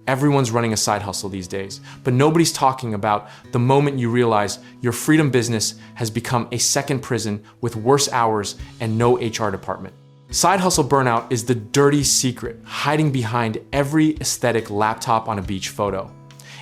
Everyone's running a side hustle these days, but nobody's talking about the moment you realize your freedom business has become a second prison with worse hours and no HR department. Side hustle burnout is the dirty secret hiding behind every aesthetic laptop on a beach photo.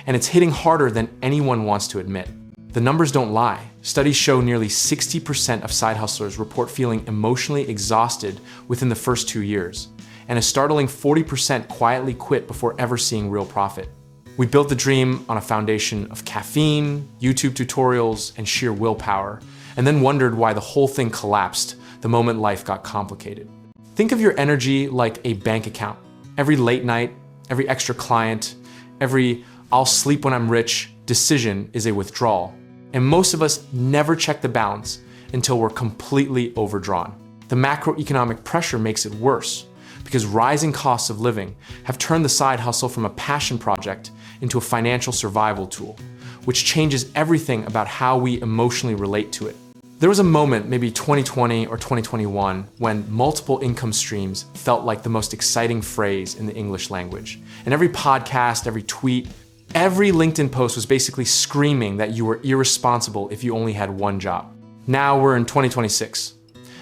And it's hitting harder than anyone wants to admit. The numbers don't lie. Studies show nearly 60% of side hustlers report feeling emotionally exhausted within the first 2 years, and a startling 40% quietly quit before ever seeing real profit. We built the dream on a foundation of caffeine, YouTube tutorials, and sheer willpower, and then wondered why the whole thing collapsed the moment life got complicated. Think of your energy like a bank account. Every late night, every extra client, every "I'll sleep when I'm rich" decision is a withdrawal. And most of us never check the balance until we're completely overdrawn. The macroeconomic pressure makes it worse because rising costs of living have turned the side hustle from a passion project into a financial survival tool, which changes everything about how we emotionally relate to it. There was a moment, maybe 2020 or 2021, when multiple income streams felt like the most exciting phrase in the English language. And every podcast, every tweet, every LinkedIn post was basically screaming that you were irresponsible if you only had one job. Now we're in 2026.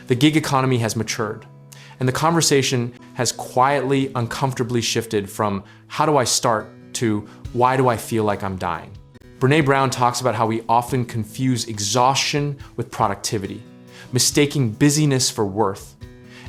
The gig economy has matured, and the conversation has quietly, uncomfortably shifted from "how do I start" to "why do I feel like I'm dying?" Brené Brown talks about how we often confuse exhaustion with productivity, mistaking busyness for worth,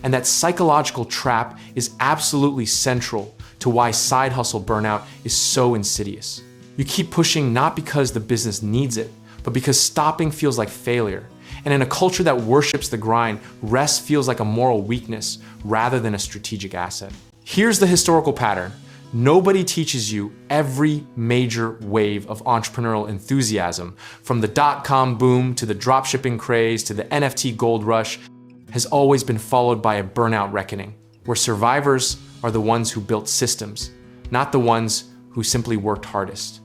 and that psychological trap is absolutely central to why side hustle burnout is so insidious. You keep pushing not because the business needs it, but because stopping feels like failure. And in a culture that worships the grind, rest feels like a moral weakness rather than a strategic asset. Here's the historical pattern. Nobody teaches you every major wave of entrepreneurial enthusiasm, from the dot-com boom to the dropshipping craze to the NFT gold rush, has always been followed by a burnout reckoning, where survivors are the ones who built systems, not the ones who simply worked hardest.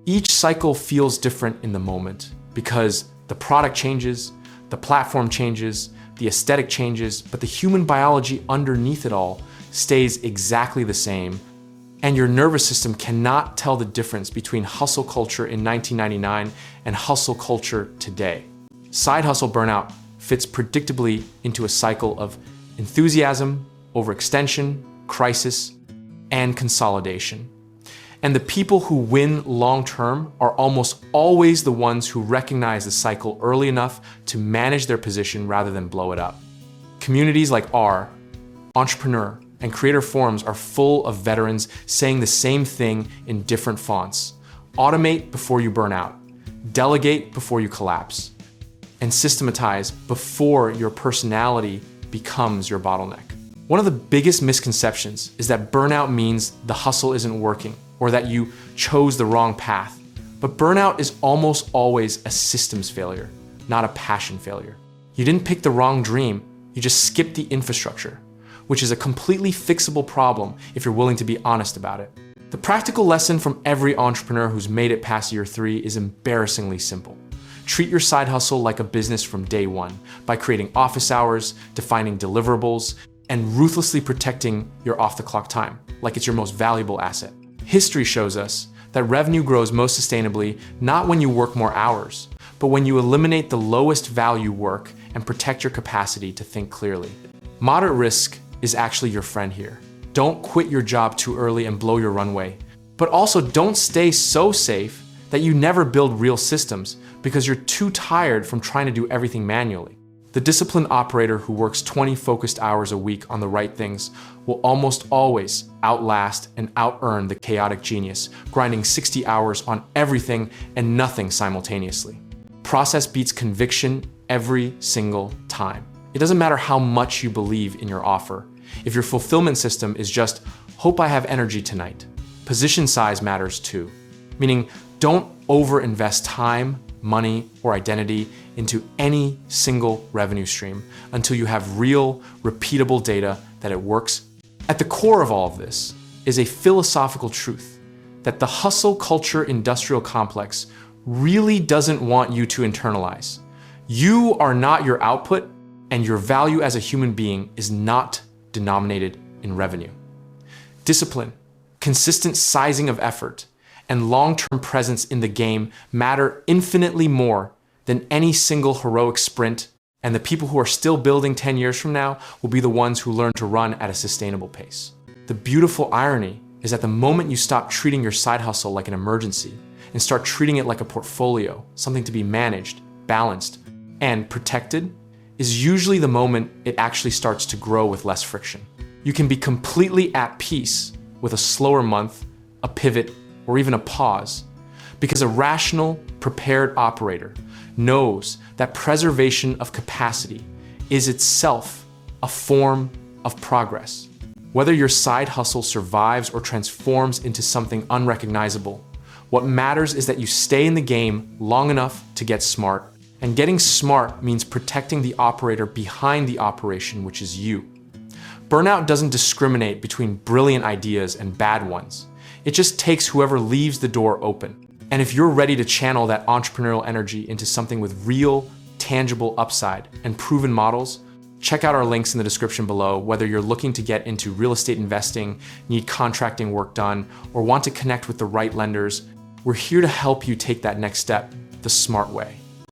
Each cycle feels different in the moment because the product changes, the platform changes, the aesthetic changes, but the human biology underneath it all stays exactly the same. And your nervous system cannot tell the difference between hustle culture in 1999 and hustle culture today. Side hustle burnout fits predictably into a cycle of enthusiasm, overextension, crisis, and consolidation. And the people who win long-term are almost always the ones who recognize the cycle early enough to manage their position rather than blow it up. Communities like our Entrepreneur and Creator forums are full of veterans saying the same thing in different fonts. Automate before you burn out. Delegate before you collapse. And systematize before your personality becomes your bottleneck. One of the biggest misconceptions is that burnout means the hustle isn't working or that you chose the wrong path. But burnout is almost always a systems failure, not a passion failure. You didn't pick the wrong dream, you just skipped the infrastructure, which is a completely fixable problem if you're willing to be honest about it. The practical lesson from every entrepreneur who's made it past year 3 is embarrassingly simple. Treat your side hustle like a business from day one by creating office hours, defining deliverables, and ruthlessly protecting your off-the-clock time like it's your most valuable asset. History shows us that revenue grows most sustainably not when you work more hours, but when you eliminate the lowest value work and protect your capacity to think clearly. Moderate risk is actually your friend here. Don't quit your job too early and blow your runway, but also don't stay so safe that you never build real systems because you're too tired from trying to do everything manually. The disciplined operator who works 20 focused hours a week on the right things will almost always outlast and out-earn the chaotic genius, grinding 60 hours on everything and nothing simultaneously. Process beats conviction every single time. It doesn't matter how much you believe in your offer. If your fulfillment system is just, hope I have energy tonight, position size matters too. Meaning, don't over-invest time, money, or identity into any single revenue stream until you have real, repeatable data that it works. At the core of all of this is a philosophical truth that the hustle culture industrial complex really doesn't want you to internalize. You are not your output, and your value as a human being is not denominated in revenue. Discipline, consistent sizing of effort, and long-term presence in the game matter infinitely more than any single heroic sprint, and the people who are still building 10 years from now will be the ones who learn to run at a sustainable pace. The beautiful irony is that the moment you stop treating your side hustle like an emergency and start treating it like a portfolio, something to be managed, balanced, and protected, is usually the moment it actually starts to grow with less friction. You can be completely at peace with a slower month, a pivot, or even a pause, because a rational, prepared operator knows that preservation of capacity is itself a form of progress. Whether your side hustle survives or transforms into something unrecognizable, what matters is that you stay in the game long enough to get smart. And getting smart means protecting the operator behind the operation, which is you. Burnout doesn't discriminate between brilliant ideas and bad ones. It just takes whoever leaves the door open. And if you're ready to channel that entrepreneurial energy into something with real, tangible upside and proven models, check out our links in the description below. Whether you're looking to get into real estate investing, need contracting work done, or want to connect with the right lenders, we're here to help you take that next step the smart way.